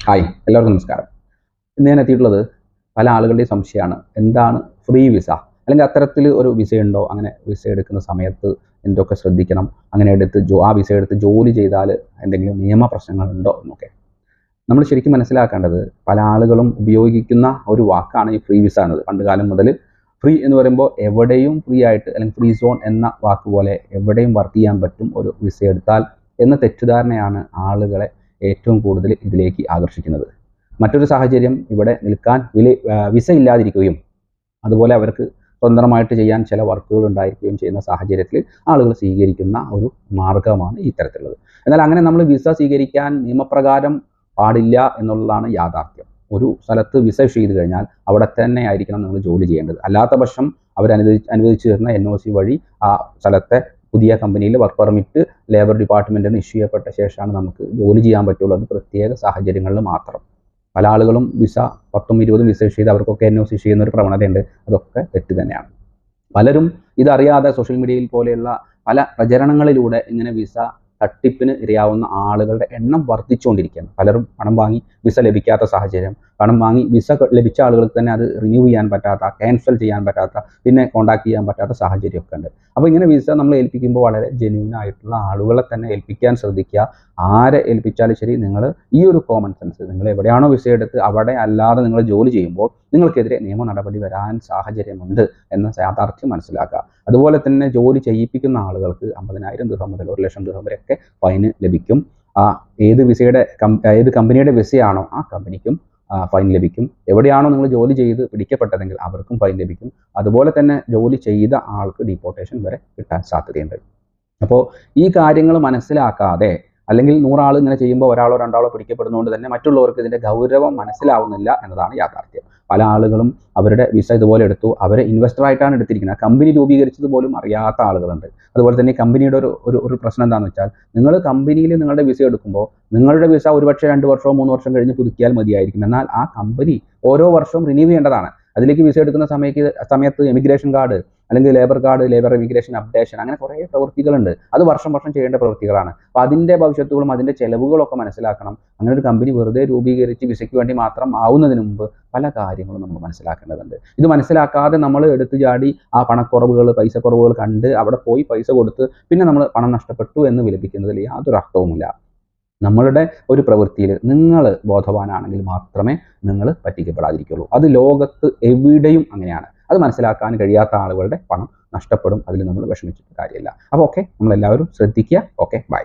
Hi, എല്ലാവർക്കും നമസ്കാരം. ഇന്ന് ഞാൻ എത്തിയിട്ടുള്ളത് പല ആളുകളുടെയും സംശയമാണ്. എന്താണ് ഫ്രീ വിസ? അല്ലെങ്കിൽ അത്തരത്തിൽ ഒരു വിസ ഉണ്ടോ? അങ്ങനെ വിസ എടുക്കുന്ന സമയത്ത് എന്തൊക്കെ ശ്രദ്ധിക്കണം? അങ്ങനെ എടുത്ത് ആ വിസ എടുത്ത് ജോലി ചെയ്താൽ എന്തെങ്കിലും നിയമപ്രശ്നങ്ങളുണ്ടോ എന്നൊക്കെ. നമ്മൾ ശരിക്കും മനസ്സിലാക്കേണ്ടത് പല ആളുകളും ഉപയോഗിക്കുന്ന ഒരു വാക്കാണ് ഈ ഫ്രീ വിസ എന്നത്. പണ്ടുകാലം മുതൽ ഫ്രീ എന്ന് പറയുമ്പോൾ എവിടെയും ഫ്രീ ആയിട്ട് അല്ലെങ്കിൽ ഫ്രീ സോൺ എന്ന വാക്ക് പോലെ എവിടെയും വർക്ക് ചെയ്യാൻ പറ്റും ഒരു വിസ എടുത്താൽ എന്ന തെറ്റിദ്ധാരണയാണ് ആളുകളെ ഏറ്റവും കൂടുതൽ ഇതിലേക്ക് ആകർഷിക്കുന്നത്. മറ്റൊരു സാഹചര്യം ഇവിടെ നിൽക്കാൻ വിസ ഇല്ലാതിരിക്കുകയും അതുപോലെ അവർക്ക് സ്വതന്ത്രമായിട്ട് ചെയ്യാൻ ചില വർക്കുകൾ ഉണ്ടായിരിക്കുകയും ചെയ്യുന്ന സാഹചര്യത്തിൽ ആളുകൾ സ്വീകരിക്കുന്ന ഒരു മാർഗമാണ് ഈ തരത്തിലുള്ളത്. എന്നാൽ അങ്ങനെ നമ്മൾ വിസ സ്വീകരിക്കാൻ നിയമപ്രകാരം പാടില്ല എന്നുള്ളതാണ് യാഥാർത്ഥ്യം. ഒരു സ്ഥലത്ത് വിസ ഇഷ്യൂ ചെയ്ത് കഴിഞ്ഞാൽ അവിടെ തന്നെ ആയിരിക്കണം നിങ്ങൾ ജോലി ചെയ്യേണ്ടത്. അല്ലാത്ത പക്ഷം അവർ അനുവദിച്ചു തരുന്ന NOC വഴി ആ സ്ഥലത്തെ പുതിയ കമ്പനിയിൽ വർക്ക് പെർമിറ്റ് ലേബർ ഡിപ്പാർട്ട്മെൻറ്റിന് ഇഷ്യൂ ചെയ്യപ്പെട്ട ശേഷമാണ് നമുക്ക് ജോലി ചെയ്യാൻ പറ്റുള്ളൂ. അത് പ്രത്യേക സാഹചര്യങ്ങളിൽ മാത്രം. പല ആളുകളും വിസ 10ഉം 20ഉം വിസ ഇഷ്യൂ ചെയ്ത് അവർക്കൊക്കെ NOC ഇഷ്യൂ ചെയ്യുന്ന ഒരു പ്രവണതയുണ്ട്. അതൊക്കെ തെറ്റ് തന്നെയാണ്. പലരും ഇതറിയാതെ സോഷ്യൽ മീഡിയയിൽ പോലെയുള്ള പല പ്രചരണങ്ങളിലൂടെ ഇങ്ങനെ വിസ തട്ടിപ്പിന് ഇരയാവുന്ന ആളുകളുടെ എണ്ണം വർദ്ധിച്ചുകൊണ്ടിരിക്കുകയാണ്. പലരും പണം വാങ്ങി വിസ ലഭിക്കാത്ത സാഹചര്യം, പണം വാങ്ങി വിസ ലഭിച്ച ആളുകൾക്ക് തന്നെ അത് റിന്യൂ ചെയ്യാൻ പറ്റാത്ത, ക്യാൻസൽ ചെയ്യാൻ പറ്റാത്ത, പിന്നെ കോൺടാക്ട് ചെയ്യാൻ പറ്റാത്ത സാഹചര്യമൊക്കെ ഉണ്ട്. അപ്പോൾ ഇങ്ങനെ വിസ നമ്മൾ ഏൽപ്പിക്കുമ്പോൾ വളരെ ജെന്യൂൻ ആയിട്ടുള്ള ആളുകളെ തന്നെ ഏൽപ്പിക്കാൻ ശ്രദ്ധിക്കുക. ആരെ ഏൽപ്പിച്ചാലും ശരി, നിങ്ങൾ ഈ ഒരു കോമൺ സെൻസ്, നിങ്ങൾ എവിടെയാണോ വിസ എടുത്ത് അവിടെ അല്ലാതെ നിങ്ങൾ ജോലി ചെയ്യുമ്പോൾ നിങ്ങൾക്കെതിരെ നിയമ നടപടി വരാൻ സാഹചര്യമുണ്ട് എന്ന യാഥാർത്ഥ്യം മനസ്സിലാക്കുക. അതുപോലെ തന്നെ ജോലി ചെയ്യിപ്പിക്കുന്ന ആളുകൾക്ക് 50,000 ദിർഹം മുതൽ 1,00,000 ദിർഹം വരെയൊക്കെ ഫൈന് ലഭിക്കും. ഏത് കമ്പനിയുടെ വിസയാണോ ആ കമ്പനിക്കും ഫൈൻ ലഭിക്കും. എവിടെയാണോ നിങ്ങൾ ജോലി ചെയ്ത് പിടിക്കപ്പെട്ടതെങ്കിൽ അവർക്കും ഫൈൻ ലഭിക്കും. അതുപോലെ തന്നെ ജോലി ചെയ്ത ആൾക്ക് ഡീപ്പോർട്ടേഷൻ വരെ കിട്ടാൻ സാധ്യതയുണ്ട്. അപ്പോൾ ഈ കാര്യങ്ങൾ മനസ്സിലാക്കാതെ, അല്ലെങ്കിൽ 100 ആൾ ഇങ്ങനെ ചെയ്യുമ്പോൾ ഒരാളോ രണ്ടാളോ പിടിക്കപ്പെടുന്നതുകൊണ്ട് തന്നെ മറ്റുള്ളവർക്ക് ഇതിൻ്റെ ഗൗരവം മനസ്സിലാവുന്നില്ല എന്നതാണ് യാഥാർത്ഥ്യം. പല ആളുകളും അവരുടെ വിസ ഇതുപോലെ എടുത്തു, അവരെ ഇൻവെസ്റ്ററായിട്ടാണ് എടുത്തിരിക്കുന്നത്. കമ്പനി രൂപീകരിച്ചത് പോലും അറിയാത്ത ആളുകളുണ്ട്. അതുപോലെ തന്നെ കമ്പനിയുടെ ഒരു പ്രശ്നം എന്താണെന്ന് വെച്ചാൽ, നിങ്ങൾ കമ്പനിയിൽ നിങ്ങളുടെ വിസ എടുക്കുമ്പോൾ നിങ്ങളുടെ വിസ ഒരുപക്ഷെ 2 വർഷമോ 3 വർഷം കഴിഞ്ഞ് പുതുക്കിയാൽ മതിയായിരിക്കും. എന്നാൽ ആ കമ്പനി ഓരോ വർഷവും റിന്യൂ ചെയ്യേണ്ടതാണ്. അതിലേക്ക് വിസ എടുക്കുന്ന സമയത്ത് എമിഗ്രേഷൻ കാർഡ്, അല്ലെങ്കിൽ labour card, labour immigration updation, അങ്ങനെ കുറേ പ്രവൃത്തികളുണ്ട്. അത് വർഷം ചെയ്യേണ്ട പ്രവൃത്തികളാണ്. അപ്പോൾ അതിൻ്റെ ഭവിഷ്യത്തുകളും അതിൻ്റെ ചിലവുകളൊക്കെ മനസ്സിലാക്കണം. അങ്ങനെ ഒരു കമ്പനി വെറുതെ രൂപീകരിച്ച് വിസയ്ക്ക് വേണ്ടി മാത്രം ആവുന്നതിന് മുമ്പ് പല കാര്യങ്ങളും നമ്മൾ മനസ്സിലാക്കേണ്ടതുണ്ട്. ഇത് മനസ്സിലാക്കാതെ നമ്മൾ എടുത്തു ചാടി ആ പൈസ കുറവുകൾ കണ്ട് അവിടെ പോയി പൈസ കൊടുത്ത് പിന്നെ നമ്മൾ പണം നഷ്ടപ്പെട്ടു എന്ന് വിലപിക്കുന്നതിൽ യാതൊരു അർത്ഥവുമില്ല. നമ്മളുടെ ഒരു പ്രവൃത്തിയിൽ നിങ്ങൾ ബോധവാനാണെങ്കിൽ മാത്രമേ നിങ്ങൾ പറ്റിക്കപ്പെടാതിരിക്കുള്ളൂ. അത് ലോകത്ത് എവിടെയും അങ്ങനെയാണ്. അത് മനസ്സിലാക്കാൻ കഴിയാത്ത ആളുകളുടെ പണം നഷ്ടപ്പെടും. അതിൽ നമ്മൾ വിഷമിച്ചിട്ട് കാര്യമില്ല. അപ്പോൾ ഓക്കെ, നമ്മളെല്ലാവരും ശ്രദ്ധിക്കുക. Okay, by.